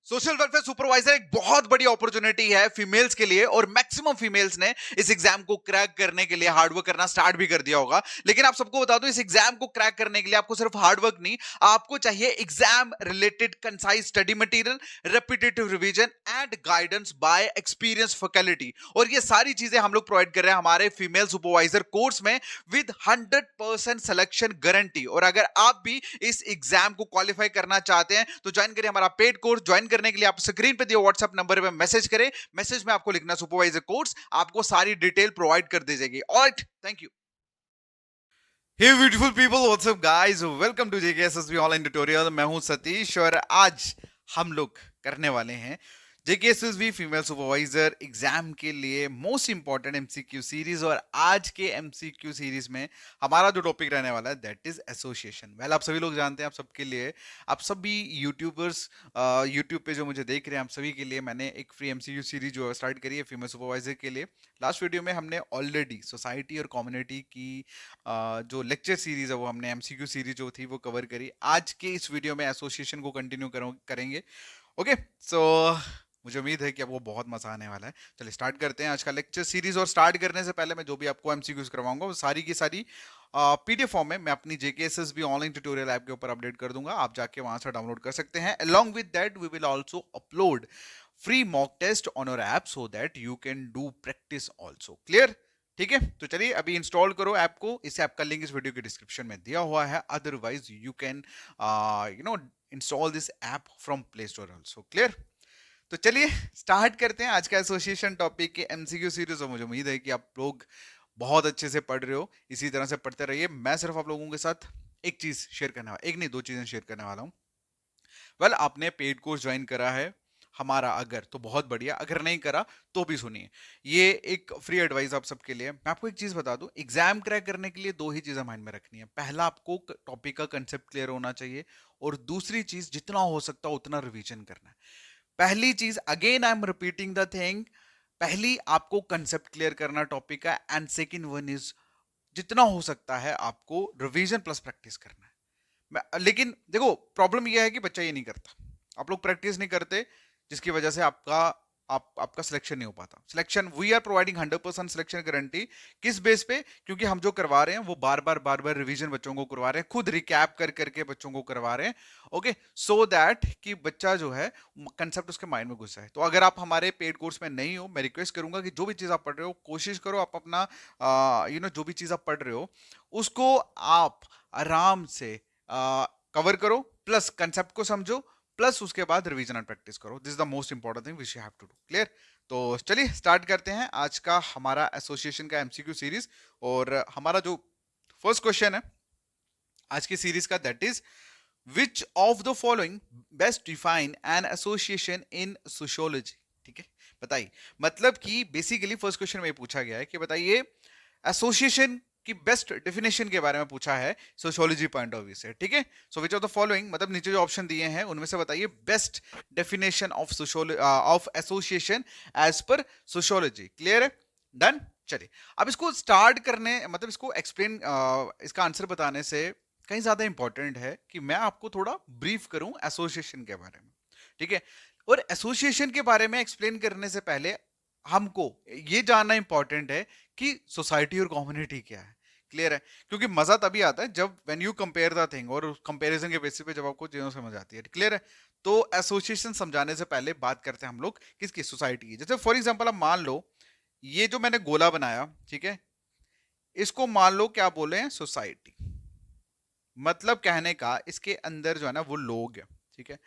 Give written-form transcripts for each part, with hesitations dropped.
Social welfare supervisor एक बहुत बड़ी अपॉर्चुनिटी है फीमेल्स के लिए और मैक्सिमम फीमेल्स ने इस एग्जाम को क्रैक करने के लिए हार्डवर्क करना स्टार्ट भी कर दिया होगा। लेकिन आप सबको बता दूं, इस एग्जाम को क्रैक करने के लिए आपको सिर्फ हार्डवर्क नहीं, आपको चाहिए exam related concise study material, repetitive revision and guidance bye experience faculty. और ये सारी चीजें हम लोग प्रोवाइड कर रहे हैं हमारे फीमेल सुपरवाइजर कोर्स में विद 100% सिलेक्शन गारंटी। और अगर आप भी इस एग्जाम को क्वालिफाई करना चाहते हैं तो ज्वाइन करिए हमारा पेड कोर्स। ज्वाइन करने के लिए आप स्क्रीन पे दिए व्हाट्सएप नंबर पे मैसेज करें, मैसेज में आपको लिखना सुपरवाइजर कोर्स, आपको सारी डिटेल प्रोवाइड कर दी जाएगी। Alright, thank you. Hey beautiful people, what's up guys, welcome to JKSSB online tutorial. मैं हूं सतीश और आज हम लोग करने वाले हैं जेकेएसएसबी फीमेल सुपरवाइजर एग्जाम के लिए मोस्ट इंपॉर्टेंट एमसीक्यू सीरीज। और आज के एमसीक्यू सीरीज में हमारा जो टॉपिक रहने वाला है दैट इज एसोसिएशन। वेल, आप सभी लोग जानते हैं, आप सबके लिए, आप सभी यूट्यूबर्स यूट्यूब पे जो मुझे देख रहे हैं, आप सभी के लिए मैंने एक फ्री एमसीक्यू सीरीज जो स्टार्ट करी है फीमेल सुपरवाइजर के लिए। लास्ट वीडियो में हमने ऑलरेडी सोसाइटी और कम्युनिटी की जो लेक्चर सीरीज है वो हमने एमसीक्यू सीरीज जो थी वो कवर करी। आज के इस वीडियो में एसोसिएशन को कंटिन्यू करेंगे। ओके, सो मुझे उम्मीद है कि आपको बहुत मजा आने वाला है। चलिए स्टार्ट करते हैं आज का लेक्चर सीरीज। और स्टार्ट करने से पहले मैं जो भी आपको एमसीक्यूज करवाऊंगा वो सारी की सारी पीडीएफ फॉर्म में मैं अपनी जेकेएसएसबी ऑनलाइन ट्यूटोरियल ऐप के ऊपर अपडेट कर दूंगा। आप जाके वहां से डाउनलोड कर सकते हैं। Along with that we will also upload free mock test on your app so that you can do practice also. Clear? ठीक है, तो चलिए अभी इंस्टॉल करो ऐप को। इस ऐप का लिंक इस वीडियो के डिस्क्रिप्शन में दिया हुआ है। Otherwise you can install this app from play store also. Clear? तो चलिए स्टार्ट करते हैं आज का एसोसिएशन टॉपिक के एमसीक्यू सीरीज। और मुझे उम्मीद है कि आप लोग बहुत अच्छे से पढ़ रहे हो, इसी तरह से पढ़ते रहिए। मैं सिर्फ आप लोगों के साथ एक चीज शेयर करने वाला, एक नहीं दो चीजें शेयर करने वाला हूँ। वेल, आपने पेड कोर्स ज्वाइन करा है हमारा अगर, तो बहुत बढ़िया। अगर नहीं करा तो भी सुनिए, ये एक फ्री एडवाइस आप सबके लिए। मैं आपको एक चीज बता दूं, एग्जाम क्रैक करने के लिए दो ही चीजें माइंड में रखनी है। पहला, आपको टॉपिक का कंसेप्ट क्लियर होना चाहिए, और दूसरी चीज, जितना हो सकता है उतना रिवीजन करना है। पहली चीज, again I am repeating the thing, पहली आपको कंसेप्ट क्लियर करना टॉपिक का, एंड सेकंड वन इज जितना हो सकता है आपको रिवीजन प्लस प्रैक्टिस करना है। लेकिन देखो, प्रॉब्लम यह है कि बच्चा ये नहीं करता, आप लोग प्रैक्टिस नहीं करते, जिसकी वजह से आपका सिलेक्शन नहीं हो पाता। Selection, we are providing 100% selection guarantee. किस बेस पे? क्योंकि हम जो करवा रहे हैं वो बार बार रिवीजन बच्चों को करवा रहे हैं, खुद रिकैप कर करके बच्चों को करवा रहे हैं। ओके, सो दैट कि बच्चा जो है कंसेप्ट उसके माइंड में घुस जाए। तो अगर आप हमारे पेड कोर्स में नहीं हो, मैं रिक्वेस्ट करूंगा कि जो भी चीज आप पढ़ रहे हो, कोशिश करो आप अपना जो भी चीज आप पढ़ रहे हो उसको आप आराम से कवर करो, प्लस कंसेप्ट को समझो, प्लस उसके बाद रिवीजन एंड प्रैक्टिस करो। This is the most important thing which you have to do. Clear? तो चलिए स्टार्ट करते हैं आज का हमारा एसोसिएशन का एमसीक्यू सीरीज। और हमारा जो फर्स्ट क्वेश्चन है आज की सीरीज का, that is which of the following best define an association in sociology. ठीक है, बताइए। मतलब कि बेसिकली फर्स्ट क्वेश्चन में पूछा गया है कि बताइए एसोसिएशन की बेस्ट डेफिनेशन के बारे में पूछा है सोशियोलॉजी पॉइंट ऑफ व्यू से। ठीक है, so which of the following, मतलब नीचे जो ऑप्शन दिए हैं उनमें से बताइए best definition of association as पर सोशियोलॉजी। क्लियर है? डन। चलिए अब इसको स्टार्ट करने, मतलब इसको एक्सप्लेन, इसका आंसर बताने से कहीं ज्यादा इंपॉर्टेंट है कि मैं आपको थोड़ा ब्रीफ करूं एसोसिएशन के बारे में। ठीक है, और एसोसिएशन के बारे में एक्सप्लेन करने से पहले हमको ये जानना इंपॉर्टेंट है कि सोसाइटी और कम्युनिटी क्या है। क्लियर है? क्योंकि मजा तभी आता है जब when you compare the thing, और कंपैरिजन के बेसिस पे जब आपको चीजों समझ आती है। क्लियर है? तो एसोसिएशन समझाने से पहले बात करते हैं हम लोग किसकी, सोसाइटी की। जैसे फॉर एग्जांपल, अब मान लो ये जो मैंने गोला बनाया, ठीक है, इसको मान लो क्या बोले हैं, सोसाइटी। मतलब कहने का इसके अंदर जो है ना वो लोग है। ठीक है,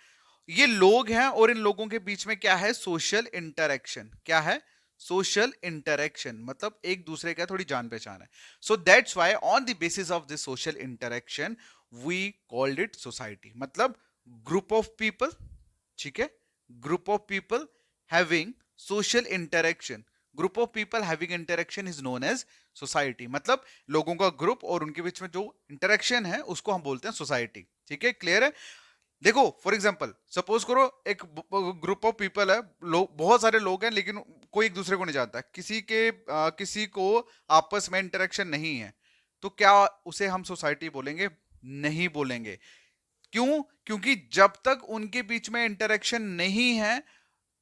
ये लोग हैं और इन लोगों के बीच में क्या है, सोशल इंटरेक्शन। क्या है? सोशल इंटरेक्शन, मतलब एक दूसरे का थोड़ी जान पहचान है। So that's why on the basis of this social interaction we called it society. मतलब ग्रुप ऑफ पीपल, ठीक है, group of people having social interaction, group of people having interaction is known as society. मतलब लोगों का group और उनके बीच में जो इंटरेक्शन है उसको हम बोलते हैं सोसाइटी। ठीक है, क्लियर है? देखो फॉर एग्जांपल, सपोज करो एक ग्रुप ऑफ पीपल है, लोग, बहुत सारे लोग हैं, लेकिन कोई एक दूसरे को नहीं जानता, किसी को आपस में इंटरेक्शन नहीं है, तो क्या उसे हम सोसाइटी बोलेंगे? नहीं बोलेंगे। क्यों? क्योंकि जब तक उनके बीच में इंटरेक्शन नहीं है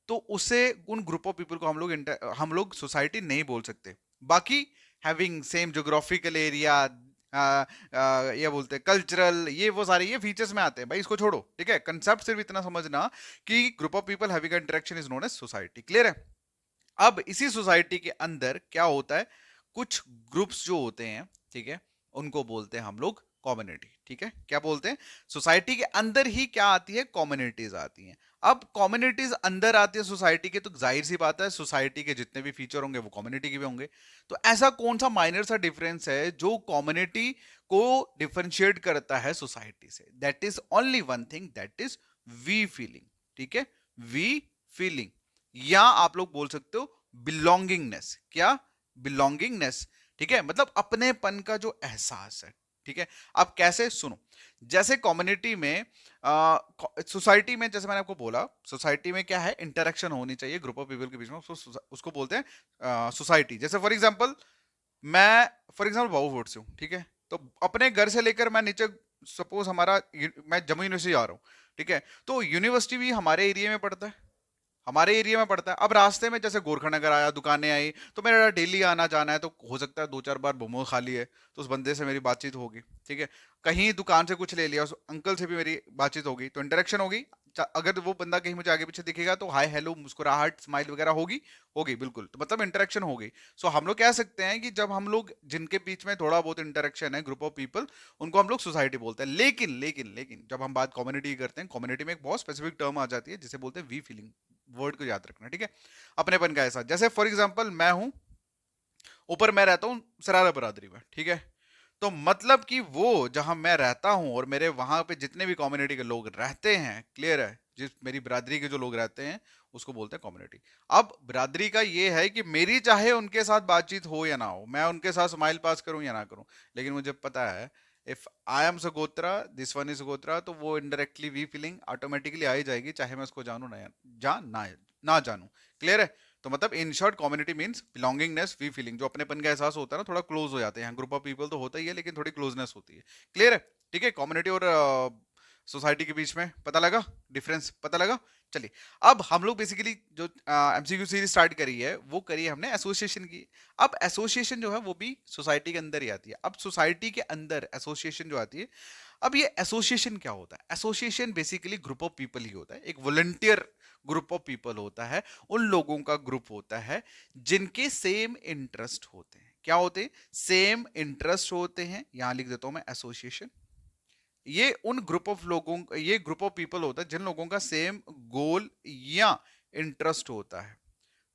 तो उसे उन ग्रुप ऑफ पीपल को हम लोग सोसाइटी नहीं बोल सकते। बाकी हैविंग सेम ज्योग्राफिकल एरिया, ये बोलते हैं कल्चरल, ये वो सारे ये फीचर्स में आते हैं भाई, इसको छोड़ो, ठीक है। कंसेप्ट सिर्फ इतना समझना कि group of people having interaction is known as society. Clear है? अब इसी सोसाइटी के अंदर क्या होता है, कुछ ग्रुप्स जो होते हैं, ठीक है, उनको बोलते हैं हम लोग कम्युनिटी। ठीक है, क्या बोलते हैं? सोसाइटी के अंदर ही क्या आती है? कम्युनिटीज आती हैं। अब कम्युनिटीज अंदर आती है सोसाइटी के, तो जाहिर सी बात है सोसाइटी के जितने भी फीचर होंगे वो कम्युनिटी के भी होंगे। तो ऐसा कौन सा माइनर सा डिफरेंस है जो कम्युनिटी को डिफरेंशिएट करता है सोसाइटी से? That is only one thing, that is we feeling. ठीक है, वी फीलिंग, या आप लोग बोल सकते हो बिलोंगिंगनेस। क्या? बिलोंगिंगनेस। ठीक है, मतलब अपनेपन का जो एहसास है। ठीक है, अब कैसे? सुनो, जैसे कम्युनिटी में, सोसाइटी में, जैसे मैंने आपको बोला, सोसाइटी में क्या है? इंटरेक्शन होनी चाहिए ग्रुप ऑफ पीपल के बीच में, उसको बोलते हैं सोसाइटी। जैसे मैं फॉर एग्जाम्पल बाबूफोर्ट से हूँ, ठीक है, तो अपने घर से लेकर मैं नीचे, सपोज मैं जम्मू यूनिवर्सिटी जा रहा हूँ, ठीक है, तो यूनिवर्सिटी भी हमारे एरिया में पड़ता है, हमारे एरिया में पड़ता है। अब रास्ते में जैसे गोरखा नगर आया, दुकानें आई, तो मेरा डेली आना जाना है, तो हो सकता है 2-4 बार मोमो खा लिए, तो उस बंदे से मेरी बातचीत होगी। ठीक है, कहीं दुकान से कुछ ले लिया, उस अंकल से भी मेरी बातचीत होगी, तो इंटरेक्शन होगी। अगर वो बंदा कहीं मुझे आगे पीछे दिखेगा तो हाय हेलो, मुस्कुराहट, स्माइल वगैरह होगी, होगी बिल्कुल, तो मतलब इंटरेक्शन होगी। सो हम लोग कह सकते हैं कि जब हम लोग, जिनके बीच में थोड़ा बहुत इंटरेक्शन है, ग्रुप ऑफ पीपल, उनको हम लोग सोसाइटी बोलते हैं। लेकिन लेकिन लेकिन जब हम बात कम्युनिटी की करते हैं, कम्युनिटी में एक बहुत स्पेसिफिक टर्म आ जाती है जिसे बोलते हैं वी फीलिंग। वर्ड को याद रखना, ठीक है, अपनेपन का एहसास। जैसे फॉर एग्जांपल मैं हूं ऊपर, मैं रहता हूं सरारा बरादरी में, ठीक है, तो मतलब कि वो जहां मैं रहता हूं और मेरे वहां पे जितने भी कम्युनिटी के लोग रहते हैं, क्लियर है, जिस मेरी बिरादरी के जो लोग रहते हैं उसको बोलते हैं कम्युनिटी। अब बिरादरी का ये है कि मेरी चाहे उनके साथ बातचीत हो या ना हो, मैं उनके साथ स्माइल पास करूं या ना करूं, लेकिन मुझे पता है इफ आई एम सगोत्रा, दिस वन इज सगोत्रा, तो वो इनडायरेक्टली वी फीलिंग ऑटोमेटिकली आ ही जाएगी, चाहे मैं उसको जानू ना जानू। क्लियर है? तो मतलब in short community means belongingness, we feeling, जो अपनेपन का एहसास होता है ना, थोड़ा क्लोज हो जाते हैं। ग्रुप ऑफ पीपल तो होता ही है, लेकिन थोड़ी क्लोजनेस होती है। क्लियर है? ठीक है, कम्युनिटी और सोसाइटी के बीच में पता लगा डिफरेंस? पता लगा? चलिए, अब हम लोग बेसिकली जो एमसीक्यू सीरीज स्टार्ट करी है वो करी है हमने एसोसिएशन की। अब एसोसिएशन जो है वो भी सोसाइटी के अंदर ही आती है। अब सोसाइटी के अंदर एसोसिएशन जो आती है, अब ये एसोसिएशन क्या होता है? Association basically group of people ही होता है, एक वॉलंटियर ग्रुप ऑफ पीपल होता है, उन लोगों का ग्रुप होता है जिनके सेम इंटरेस्ट होते हैं। क्या होते हैं? सेम इंटरेस्ट होते हैं। यहां लिख देता हूं मैं एसोसिएशन। ये उन ग्रुप ऑफ लोगों, ये ग्रुप ऑफ पीपल होता है जिन लोगों का सेम गोल या इंटरेस्ट होता है।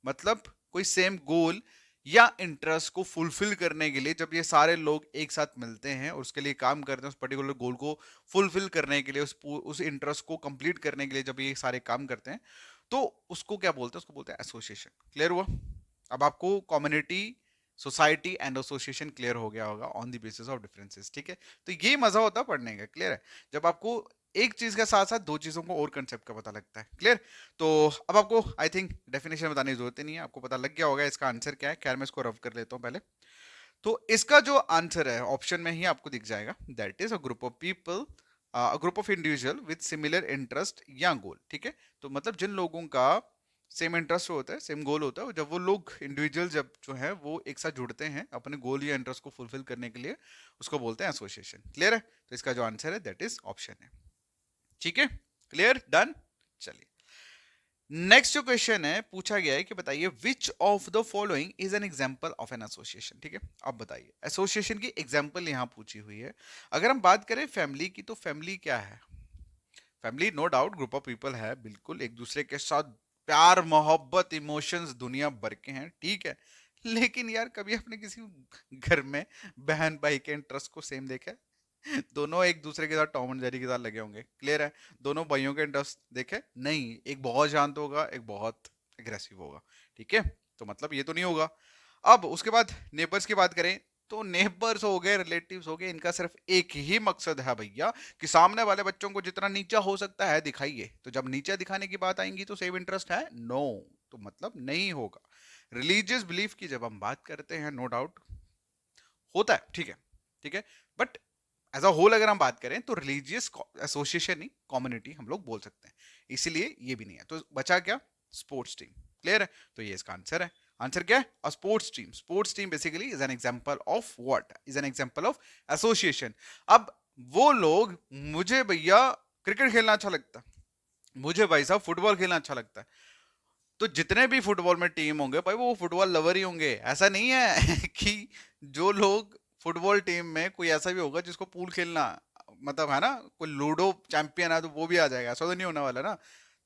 मतलब कोई सेम गोल या इंटरेस्ट को फुलफिल करने के लिए जब ये सारे लोग एक साथ मिलते हैं और उसके लिए काम करते हैं, उस पर्टिकुलर गोल को फुलफिल करने के लिए, उस इंटरेस्ट को कंप्लीट करने के लिए जब ये सारे काम करते हैं, तो उसको क्या बोलते हैं? उसको बोलते हैं एसोसिएशन। क्लियर हुआ? अब आपको community, society and association clear हो गया होगा on the basis of differences. ठीक है, तो ये मजा होता है पढ़ने का। क्लियर है? जब आपको एक चीज के साथ साथ दो चीजों को और कंसेप्ट का पता लगता है। क्लियर? तो अब आपको आई थिंक डेफिनेशन बताने की जरूरत ही नहीं है, आपको पता लग गया होगा इसका आंसर क्या है। खैर मैं इसको रफ कर लेता हूँ पहले। तो इसका जो आंसर है ऑप्शन में ही आपको दिख जाएगा, that is a group of people, group of individual with similar interest या गोल। ठीक है, तो मतलब जिन लोगों का सेम इंटरेस्ट होता है, सेम गोल होता है, जब वो लोग इंडिविजुअल जब जो है वो एक साथ जुड़ते हैं अपने गोल या इंटरेस्ट को फुलफिल करने के लिए, उसको बोलते हैं एसोसिएशन। क्लियर है? तो इसका जो आंसर है दैट इज ऑप्शन है। ठीक है, क्लियर, डन। चलिए, नेक्स्ट जो क्वेश्चन है पूछा गया है कि बताइए विच of the following is an example of an association. ठीक है, अब बताइए एसोसिएशन की एग्जांपल यहां पूछी हुई है। अगर हम बात करें फैमिली की, तो फैमिली क्या है? Family no doubt group of people है, बिल्कुल एक दूसरे के साथ प्यार मोहब्बत इमोशंस दुनिया भर के हैं, ठीक है, लेकिन यार कभी आपने किसी घर में बहन भाई के इंटरेस्ट को सेम देखा है? दोनों एक दूसरे के साथ टॉम एंड जेरी के साथ लगे होंगे। क्लियर है? दोनों भाइयों के इंटरेस्ट देखे नहीं, एक बहुत शांत होगा, एक बहुत एग्रेसिव होगा। ठीक है, तो मतलब ये तो नहीं होगा। अब उसके बाद नेबर्स की बात करें, तो नेबर्स हो गए, रिलेटिव्स हो गए, इनका सिर्फ एक ही मकसद है भैया कि सामने वाले बच्चों को जितना नीचा हो सकता है दिखाइए। तो जब नीचा दिखाने की बात आएंगी तो सेम इंटरेस्ट है? नो, तो मतलब नहीं होगा। रिलीजियस बिलीफ की जब हम बात करते हैं, नो डाउट होता है, ठीक है, ठीक है, बट एज अ होल अगर हम बात करें तो रिलीजियस एसोसिएशन ही कम्युनिटी हम लोग बोल सकते हैं, इसीलिए ये भी नहीं है। तो बचा क्या? Sports team. क्लियर है? तो ये इसका आंसर है। आंसर क्या है? A sports team. Sports team basically is an example of what? Is an example of association. अब वो लोग, मुझे भैया क्रिकेट खेलना अच्छा लगता है, मुझे भाई साहब फुटबॉल खेलना अच्छा लगता है, तो जितने भी फुटबॉल में टीम होंगे भाई वो फुटबॉल लवर ही होंगे। ऐसा नहीं है कि जो लोग फुटबॉल टीम में कोई ऐसा भी होगा जिसको पूल खेलना, मतलब है ना, कोई लूडो चैंपियन है तो वो भी आ जाएगा, ऐसा तो नहीं होने वाला ना।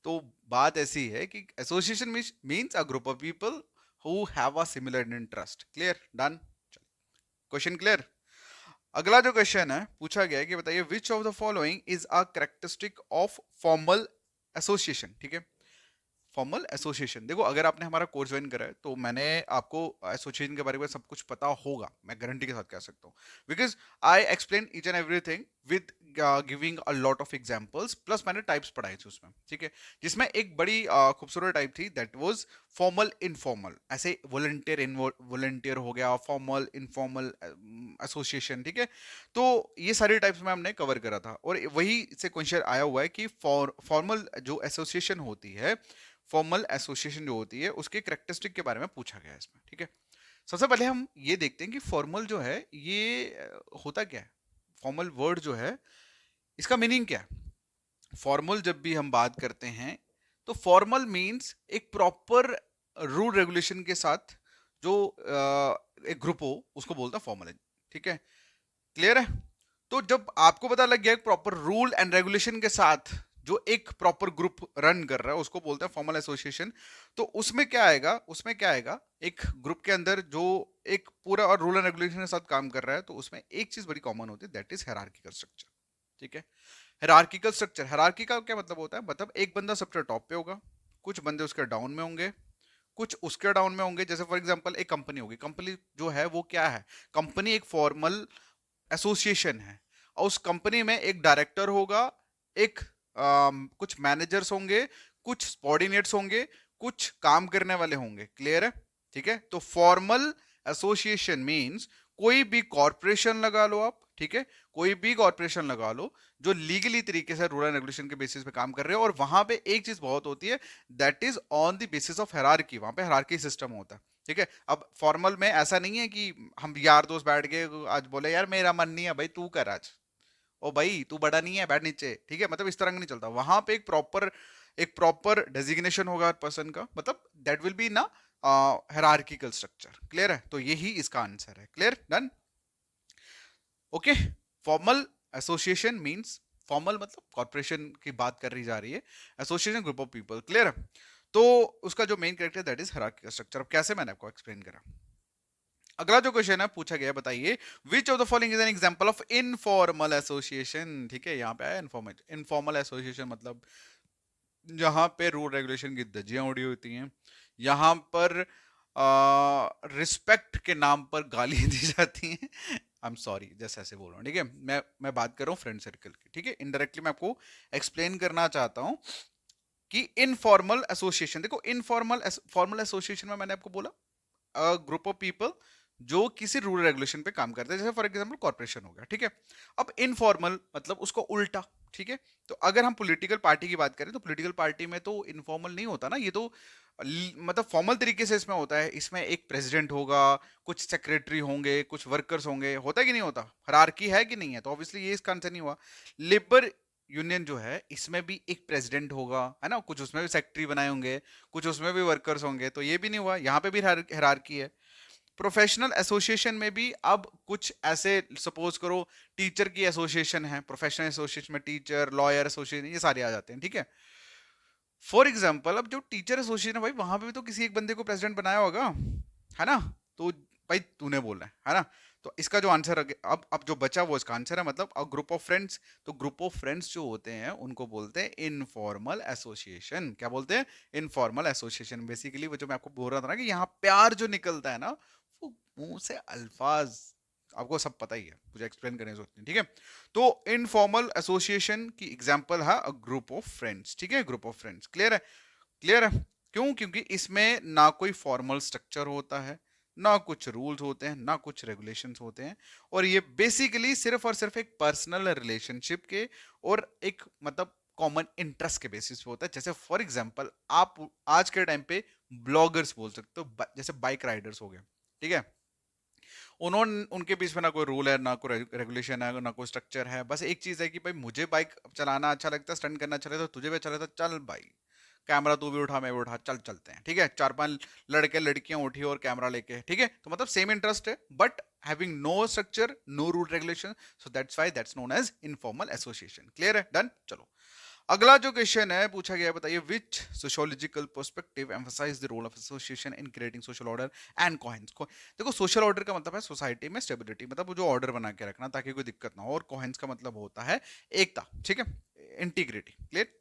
तो बात ऐसी है कि association means a group of people who have a similar interest. Clear? Done? Question clear? अगला जो क्वेश्चन है पूछा गया है कि बताइए विच of the following is a characteristic of formal association. ठीक है, फॉर्मल एसोसिएशन। देखो अगर आपने हमारा कोर्स ज्वाइन करा है तो मैंने आपको एसोसिएशन के बारे में सब कुछ पता होगा, मैं गारंटी के साथ कह सकता हूँ, because I explain each and everything with giving a lot of examples, plus मैंने टाइप्स पढ़ाए थे उसमें। ठीक है, जिसमें एक बड़ी खूबसूरत टाइप थी, दैट वाज फॉर्मल इनफॉर्मल। ऐसे वॉलंटियर हो गया, फॉर्मल इनफॉर्मल एसोसिएशन। ठीक है, तो ये सारी टाइप्स में हमने कवर करा था, और वही से क्वेश्चन आया हुआ है कि फॉर्मल जो एसोसिएशन होती है, फॉर्मल एसोसिएशन जो होती है, उसके करेक्टरिस्टिक के बारे में पूछा गया है इसमें। ठीक है, सबसे पहले हम ये देखते हैं कि फॉर्मल जो है ये होता क्या है। फॉर्मल वर्ड जो है इसका मीनिंग क्या है? फॉर्मल जब भी हम बात करते हैं तो फॉर्मल मींस एक प्रॉपर रूल रेगुलेशन के साथ जो एक ग्रुप हो उसको बोलता है फॉर्मल। ठीक है, क्लियर है? तो जब आपको पता लग गया प्रॉपर रूल एंड रेगुलेशन के साथ जो एक प्रॉपर ग्रुप रन कर रहा है उसको बोलते हैं फॉर्मल एसोसिएशन। तो उसमें क्या आएगा? उसमें क्या आएगा? एक ग्रुप के अंदर जो एक पूरा और रूल एंड रेगुलेशन के साथ काम कर रहा है, तो उसमें एक चीज बड़ी कॉमन होती है, दैट इज हायरार्किकल स्ट्रक्चर। ठीक है, हायरार्किकल स्ट्रक्चर। हायरार्की का क्या मतलब होता है? मतलब एक बंदा सबसे टॉप पे होगा, कुछ बंदे उसके डाउन में होंगे, कुछ उसके डाउन में होंगे। जैसे फॉर एग्जांपल एक कंपनी होगी, कंपनी जो है वो क्या है? कंपनी एक फॉर्मल एसोसिएशन है, और उस कंपनी में एक डायरेक्टर होगा, एक कुछ मैनेजर्स होंगे, कुछ सबॉर्डिनेट्स होंगे, कुछ काम करने वाले होंगे। क्लियर है? ठीक है, तो फॉर्मल एसोसिएशन मींस कोई भी कॉरपोरेशन लगा लो आप, ठीक है, कोई भी कॉरपोरेशन लगा लो जो लीगली तरीके से रूल एंड रेगुलेशन के बेसिस पे काम कर रहे हो, और वहां पे एक चीज बहुत होती है, that is on the basis of hierarchy. वहां पे हायरार्की सिस्टम होता है। ठीक है, अब फॉर्मल में ऐसा नहीं है कि हम यार दोस्त बैठ के आज बोले यार मेरा मन नहीं है भाई तू कर आज, ओ भाई तू बड़ा नहीं है बैठ नीचे। ठीक है, मतलब इस तरह का नहीं चलता। वहां पे एक प्रॉपर डेजिग्नेशन होगा पर्सन का, मतलब दैट विल बी ना हायरार्किकल स्ट्रक्चर। क्लियर है? तो यही इसका आंसर है। Clear? Done? Okay, formal association means, formal मतलब कॉर्पोरेशन की बात कर रही जा रही है, association group of people. Clear है? तो उसका जो main character that is hierarchical structure. अब कैसे, मैंने आपको एक्सप्लेन करा। अगला जो क्वेश्चन है पूछा गया, बताइए विच of the following is an example of informal association. ठीक है, यहाँ पे आया इनफॉर्मल। इनफॉर्मल एसोसिएशन मतलब जहां पे रूल रेगुलेशन की धज्जियां उड़ी होती हैं, यहाँ पर रिस्पेक्ट के नाम पर गालियां दी जाती हैं। आई एम सॉरी जैसे ऐसे बोल रहा हूँ। ठीक है, मैं बात कर रहा हूँ फ्रेंड सर्कल की। ठीक है, इनडायरेक्टली मैं आपको एक्सप्लेन करना चाहता हूँ कि इनफॉर्मल एसोसिएशन, देखो इनफॉर्मल फॉर्मल एसोसिएशन में मैंने आपको बोला ग्रुप ऑफ पीपल जो किसी रूल रेगुलेशन पे काम करते हैं, जैसे फॉर एग्जांपल कॉर्पोरेशन हो गया। ठीक है, अब इनफॉर्मल मतलब उसको उल्टा। ठीक है, तो अगर हम पॉलिटिकल पार्टी की बात करें तो पॉलिटिकल पार्टी में तो इनफॉर्मल नहीं होता ना, ये तो मतलब फॉर्मल तरीके से इसमें होता है। इसमें एक प्रेसिडेंट होगा, कुछ सेक्रेटरी होंगे, कुछ वर्कर्स होंगे। होता है कि नहीं होता? हायरार्की है कि नहीं है? तो ऑब्वियसली ये इसका आंसर नहीं हुआ। लेबर यूनियन जो है इसमें भी एक प्रेसिडेंट होगा, है ना, कुछ उसमें भी सेक्रेटरी बनाए होंगे, कुछ उसमें भी वर्कर्स होंगे। तो ये भी नहीं हुआ, यहाँ पे भी हायरार्की है। प्रोफेशनल एसोसिएशन में भी अब कुछ ऐसे, सपोज करो टीचर की एसोसिएशन है, प्रोफेशनल एसोसिएशन में टीचर, लॉयर एसोसिएशन, ये सारे आ जाते हैं। ठीक है, फॉर एग्जाम्पल अब जो टीचर एसोसिएशन है भाई, वहां पे भी तो किसी एक बंदे को प्रेसिडेंट बनाया होगा, है ना। तो भाई तूने बोलना है ना। तो इसका जो आंसर अब जो बचा वो इसका आंसर है, मतलब अ ग्रुप ऑफ फ्रेंड्स। तो ग्रुप ऑफ फ्रेंड्स जो होते हैं उनको बोलते हैं इनफॉर्मल एसोसिएशन। क्या बोलते हैं? Informal association. बेसिकली वो जो मैं आपको बोल रहा था ना कि यहाँ प्यार जो निकलता है ना, वो मुंह से अल्फाज, आपको सब पता ही है, मुझे एक्सप्लेन करने की जरूरत नहीं। ठीक है, तो इनफॉर्मल एसोसिएशन की एग्जांपल है अ ग्रुप ऑफ फ्रेंड्स। ठीक है, ग्रुप ऑफ फ्रेंड्स। क्लियर है? क्लियर है? क्यों? क्योंकि इसमें ना कोई फॉर्मल स्ट्रक्चर होता है, ना कुछ रूल्स होते हैं, ना कुछ रेगुलेशंस होते हैं, और ये बेसिकली सिर्फ और सिर्फ एक पर्सनल रिलेशनशिप के और एक मतलब कॉमन इंटरेस्ट के बेसिस पे होता है। जैसे फॉर एग्जांपल आप आज के टाइम पे ब्लॉगर्स बोल सकते हो, जैसे बाइक राइडर्स हो गए, ठीक है, उन्होंने उनके बीच में ना कोई रूल है, ना कोई रेगुलेशन है, ना कोई स्ट्रक्चर है, बस एक चीज है कि भाई मुझे बाइक चलाना अच्छा लगता है, स्टंट करना अच्छा लगता है, तुझे भी अच्छा लगता है, चल भाई कैमरा तू भी उठा मैं भी उठा, चल चलते हैं, ठीक है, 4-5 लड़के लड़कियां उठी और कैमरा लेके, ठीक है, तो मतलब सेम इंटरेस्ट है but having no structure, no rule regulation, so that's why that's known as informal association. Clear है? डन। चलो अगला जो क्वेश्चन है पूछा गया है, बताइए which sociological perspective emphasise the role of association in creating social order and coherence. देखो सोशल ऑर्डर का मतलब है सोसाइटी में स्टेबिलिटी, मतलब वो जो ऑर्डर बना के रखना ताकि कोई दिक्कत ना हो, और कोहेरेंस का मतलब होता है एकता, ठीक है, इंटीग्रिटी। क्लियर?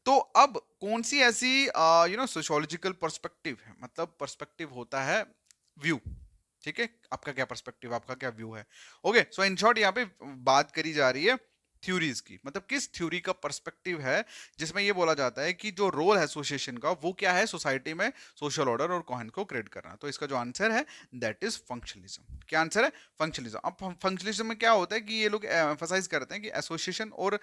तो अब कौन सी ऐसी सोशियोलॉजिकल पर्सपेक्टिव है, मतलब पर्सपेक्टिव होता है व्यू, ठीक है, आपका क्या पर्सपेक्टिव, आपका क्या व्यू है। ओके, सो इन शॉर्ट यहाँ पे बात करी जा रही है थ्योरीज की, मतलब किस थ्योरी का पर्सपेक्टिव है जिसमें ये बोला जाता है कि जो रोल है एसोसिएशन का वो क्या है सोसाइटी में सोशल ऑर्डर और कोहेरेंस को क्रिएट करना। तो इसका जो आंसर है दैट इज फंक्शनलिज्म। क्या आंसर है? फंक्शनलिज्म। अब फंक्शनलिज्म में क्या होता है कि ये लोग एम्फसाइज करते हैं कि एसोसिएशन और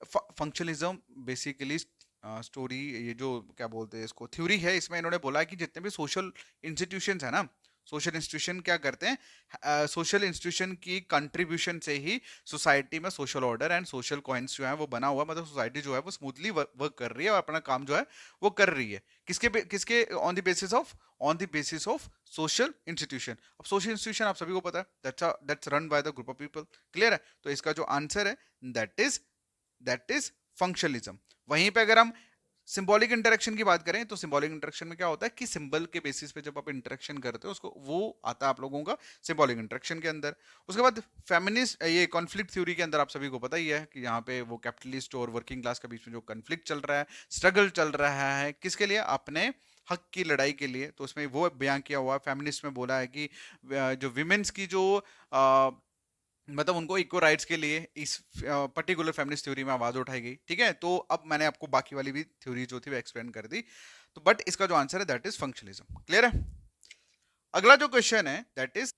फंक्शनलिज्म बेसिकली स्टोरी, ये जो क्या बोलते हैं इसको थ्योरी है, इसमें इन्होंने बोला है कि जितने भी सोशल इंस्टीट्यूशंस है ना, सोशल इंस्टीट्यूशन क्या करते हैं, सोशल इंस्टीट्यूशन की कंट्रीब्यूशन से ही सोसाइटी में social order and social coherence जो है वो बना हुआ, मतलब सोसाइटी जो है वो स्मूथली वर्क कर रही है और अपना काम जो है वो कर रही है। किसके on the basis of social institution. अब सोशल इंस्टीट्यूशन आप सभी को पता है that's run by the group of people. Clear है? तो इसका जो आंसर है दैट इज फंक्शनलिज्म। वहीं पे अगर हम सिंबॉलिक इंटरेक्शन की बात करें तो सिंबॉलिक इंटरेक्शन में क्या होता है कि सिंबल के बेसिस पे जब आप इंटरेक्शन करते हो उसको वो आता है आप लोगों का सिंबॉलिक इंटरेक्शन के अंदर। उसके बाद फेमिनिस्ट ये कॉन्फ्लिक्ट थ्योरी के अंदर आप सभी को पता ही है कि यहाँ पे वो कैपिटलिस्ट और वर्किंग क्लास के बीच में जो कॉन्फ्लिक्ट चल रहा है, स्ट्रगल चल रहा है, किसके लिए? अपने हक की लड़ाई के लिए। तो उसमें वो बयान किया हुआ है, फेमिनिस्ट में बोला है कि जो विमेन्स की जो मतलब उनको इक्वल राइट्स के लिए इस पर्टिकुलर फेमिनिस्ट थ्योरी में आवाज उठाई गई। ठीक है, तो अब मैंने आपको बाकी वाली भी थ्योरी जो थी वो एक्सप्लेन कर दी। तो बट इसका जो आंसर है दैट इज फंक्शनलिज्म। क्लियर है? अगला जो क्वेश्चन है दैट इज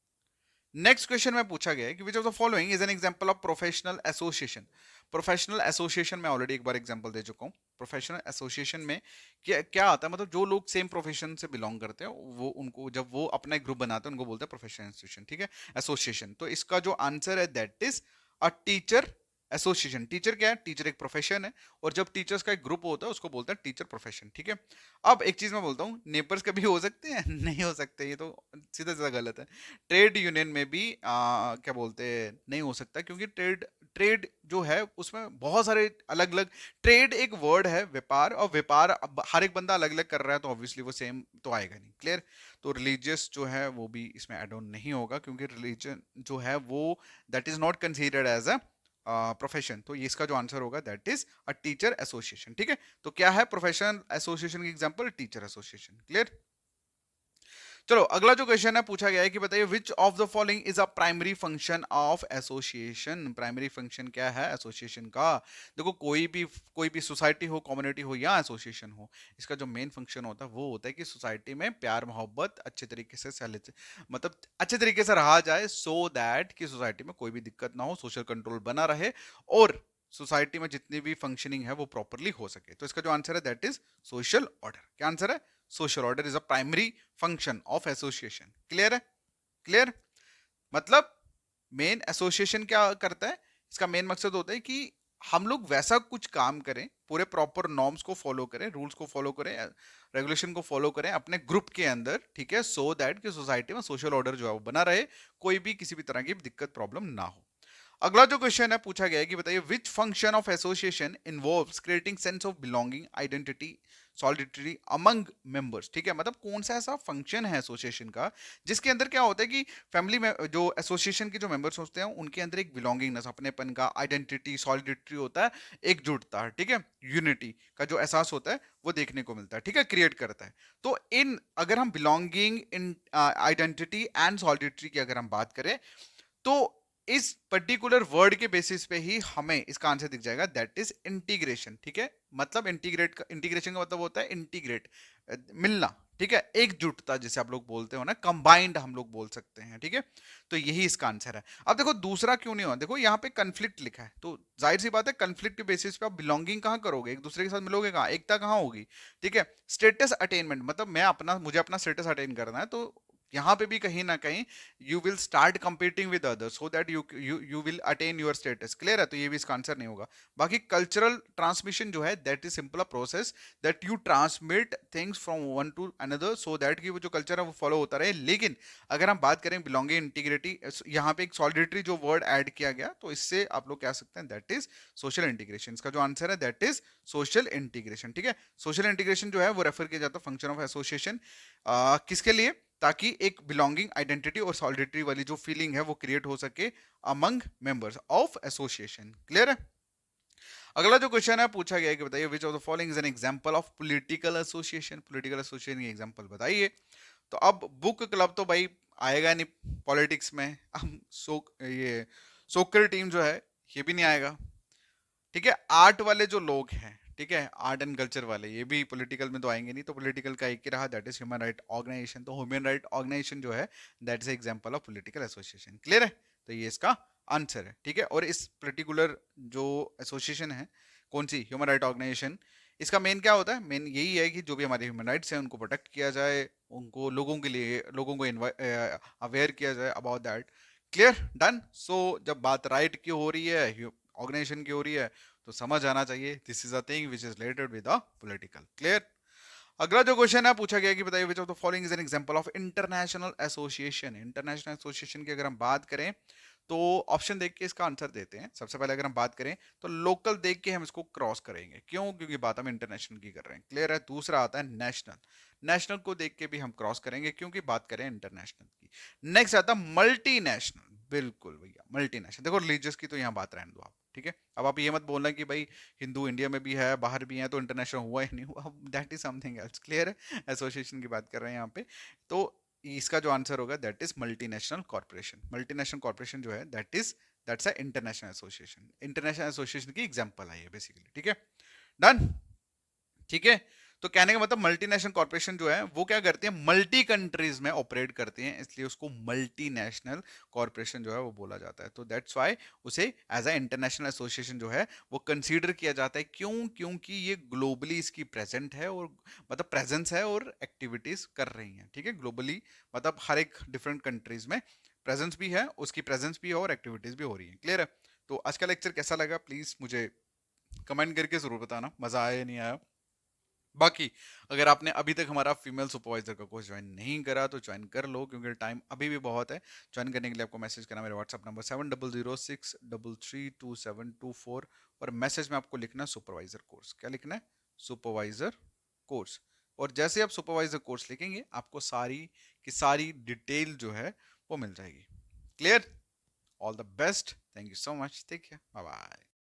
नेक्स्ट क्वेश्चन में पूछा गया है कि विच of the following is an example of professional association. Professional association में ऑलरेडी एक बार एग्जांपल दे चुका हूं। प्रोफेशनल एसोसिएशन में क्या क्या आता है, मतलब जो लोग सेम प्रोफेशन से बिलोंग करते हैं वो उनको जब वो अपना एक ग्रुप बनाते हैं उनको बोलते हैं प्रोफेशनल एसोसिएशन। ठीक है, एसोसिएशन। तो इसका जो आंसर है that is a teacher association. Teacher क्या है? टीचर एक प्रोफेशन है, और जब टीचर्स का एक ग्रुप होता है उसको बोलते हैं टीचर प्रोफेशन। ठीक है, अब एक चीज मैं बोलता हूँ, नेबर्स कभी हो सकते हैं? नहीं हो सकते, ये तो सीधा सीधा गलत है। ट्रेड यूनियन में भी क्या बोलते हैं नहीं हो सकता, क्योंकि ट्रेड ट्रेड जो है उसमें बहुत सारे अलग अलग, ट्रेड एक वर्ड है, व्यापार, और व्यापार अब हर एक बंदा अलग अलग कर रहा है तो ऑब्वियसली वो सेम तो आएगा नहीं। क्लियर? तो रिलीजियस जो है वो भी इसमें एड ऑन नहीं होगा, क्योंकि रिलीजन जो है वो that is not considered as a profession. तो ये इसका जो आंसर होगा that is a teacher association. ठीक है, तो क्या है प्रोफेशनल एसोसिएशन की एग्जांपल? Teacher association. क्लियर? चलो अगला जो क्वेश्चन है पूछा गया है कि बताइए विच of the following is a primary function of association. Primary function क्या है एसोसिएशन का? देखो कोई भी सोसाइटी हो, कम्युनिटी हो या एसोसिएशन हो, इसका जो मेन फंक्शन होता है वो होता है कि सोसाइटी में प्यार मोहब्बत अच्छे तरीके से मतलब अच्छे तरीके से रहा जाए, सो दैट कि सोसाइटी में कोई भी दिक्कत ना हो, सोशल कंट्रोल बना रहे और सोसाइटी में जितनी भी फंक्शनिंग है वो प्रॉपरली हो सके। तो इसका जो आंसर है दैट इज सोशल ऑर्डर। क्या आंसर है? Social order is a primary function of association. Clear है? क्लियर? मतलब मेन एसोसिएशन क्या करता है, इसका मेन मकसद होता है कि हम लोग वैसा कुछ काम करें, पूरे प्रॉपर नॉर्म्स को फॉलो करें, रूल्स को फॉलो करें, रेगुलेशन को फॉलो करें अपने ग्रुप के अंदर। ठीक है, सो दैट कि सोसाइटी में सोशल ऑर्डर जो है वो बना रहे, कोई भी किसी भी तरह की दिक्कत प्रॉब्लम ना हो। अगला जो क्वेश्चन है पूछा गया है कि बताइए which function of association involves creating sense of belonging, identity, solidity among members. ठीक है, मतलब कौन सा ऐसा फंक्शन है एसोसिएशन का जिसके अंदर क्या होता है कि फैमिली में जो एसोसिएशन के जो मेंबर्स होते हैं उनके अंदर एक बिलोंगिंगनेस, अपनेपन का, आइडेंटिटी, सॉलिडिटी होता है, एकजुटता। ठीक है, यूनिटी का जो एहसास होता है वो देखने को मिलता है। ठीक है, क्रिएट करता है। तो इन अगर हम belonging, in identity and solidity की अगर हम बात करें तो इस पर्टिकुलर वर्ड के बेसिस पे ही हमें इसका आंसर दिख जाएगा दैट इज इंटीग्रेशन। ठीक है, मतलब इंटीग्रेशन का मतलब होता है इंटीग्रेट, मिलना। ठीक है, एकजुटता जिसे आप लोग बोलते हो ना, कंबाइंड हम लोग बोल सकते हैं, ठीक है। तो यही इसका आंसर है। अब देखो दूसरा क्यों नहीं हुआ, देखो यहाँ पे कंफ्लिक्ट लिखा है, तो जाहिर सी बात है कंफ्लिक्ट के बेसिस पे आप बिलोंगिंग कहाँ करोगे, एक दूसरे के साथ मिलोगे कहाँ, एकता कहाँ होगी। ठीक है, स्टेटस अटेनमेंट मतलब मुझे अपना स्टेटस अटेन करना है, तो यहाँ पे भी कहीं ना कहीं you will start competing with others so that you will attain your status. Clear है, तो ये भी इसका आंसर नहीं होगा। बाकी कल्चरल ट्रांसमिशन जो है that is simple a process that you transmit things from one two another so that कि वो जो कल्चर है वो फॉलो होता रहे। लेकिन अगर हम बात करें बिलोंगिंग इंटीग्रिटी, यहाँ पे एक सॉलिडिटरी जो वर्ड ऐड किया गया, तो इससे आप लोग कह सकते हैं दैट इज सोशल इंटीग्रेशन। इसका जो आंसर है दैट इज सोशल इंटीग्रेशन। ठीक है, सोशल इंटीग्रेशन जो है वो रेफर किया जाता है फंक्शन ऑफ एसोसिएशन, किसके लिए, ताकि एक बिलोंगिंग आइडेंटिटी और सॉलिडिटरी वाली जो फीलिंग है वो क्रिएट हो सके among members of association. Clear है। अगला जो क्वेश्चन है पूछा गया है कि बताइए विच of the following is an example of political association. Political association की एग्जांपल बताइए। तो अब बुक क्लब तो भाई आएगा नहीं पॉलिटिक्स में, हम ये सोकर टीम जो है ये भी नहीं आएगा। ठीक है, आर्ट वाले जो लोग हैं, ठीक है, आर्ट एंड कल्चर वाले, ये भी पॉलिटिकल में तो आएंगे नहीं। तो पॉलिटिकल का एक ही रहा that is human right organization. तो ह्यूमन राइट ऑर्गेनाइजेशन जो है that is example of political association. Clear है, तो ये इसका आंसर है। ठीक है, और इस पर्टिकुलर जो एसोसिएशन है, कौन सी, ह्यूमन राइट ऑर्गेनाइजेशन, इसका मेन क्या होता है, मेन यही है कि जो भी हमारे ह्यूमन राइट्स हैं उनको प्रोटेक्ट किया जाए, उनको लोगों के लिए लोगों को अवेयर किया जाए about that. Clear, done. So जब बात राइट की हो रही है, ऑर्गेनाइजेशन की हो रही है, तो समझ आना चाहिए this is a thing which is related with the political. Clear. अगला जो क्वेश्चन है पूछा गया कि बताइए विच of the following is an example of international association. International association की अगर हम बात करें तो ऑप्शन देख के इसका आंसर देते हैं। सबसे पहले अगर हम बात करें तो लोकल देख के हम इसको क्रॉस करेंगे, क्यों, क्योंकि बात हम इंटरनेशनल की कर रहे हैं। क्लियर है। दूसरा आता है नेशनल, नेशनल को देख के भी हम क्रॉस करेंगे क्योंकि बात करें इंटरनेशनल की। नेक्स्ट आता है मल्टीनेशनल, बिल्कुल भैया मल्टीनेशनल। देखो रिलीजियस की तो यहाँ बात रहने दो आप, ठीक है। अब आप ये मत बोलना कि भाई हिंदू इंडिया में भी है बाहर भी है तो इंटरनेशनल हुआ ही नहीं हुआ, that is something else. Clear है, एसोसिएशन की बात कर रहे हैं यहाँ पे। तो इसका जो आंसर होगा that is multinational corporation. Multinational corporation जो है that's a international association. International association की एग्जांपल है ये बेसिकली। ठीक है, डन। ठीक है, तो कहने का मतलब मल्टीनेशनल कॉर्पोरेशन जो है वो क्या करती है, मल्टी कंट्रीज में ऑपरेट करती हैं, इसलिए उसको मल्टीनेशनल कॉर्पोरेशन जो है वो बोला जाता है। तो दैट्स व्हाई उसे एज अ इंटरनेशनल एसोसिएशन जो है वो कंसीडर किया जाता है। क्यों, क्योंकि ये ग्लोबली इसकी प्रेजेंट है और मतलब प्रेजेंस है और एक्टिविटीज कर रही हैं। ठीक है, ग्लोबली मतलब हर एक डिफरेंट कंट्रीज में प्रेजेंस भी है, उसकी प्रेजेंस भी है और एक्टिविटीज भी हो रही है। क्लियर है। तो आज का लेक्चर कैसा लगा प्लीज मुझे कमेंट करके जरूर बताना, मजा आया या नहीं आया। बाकी अगर आपने अभी तक हमारा फीमेल सुपरवाइजर का कोर्स ज्वाइन नहीं करा तो ज्वाइन कर लो, क्योंकि टाइम अभी भी बहुत है। ज्वाइन करने के लिए आपको मैसेज करना मेरे व्हाट्सअप नंबर 7006332724, और मैसेज में आपको लिखना है सुपरवाइजर कोर्स। क्या लिखना है, सुपरवाइजर कोर्स। और जैसे आप सुपरवाइजर कोर्स लिखेंगे आपको सारी की सारी डिटेल जो है वो मिल जाएगी। Clear, all the best, thank you so much, take care, bye bye.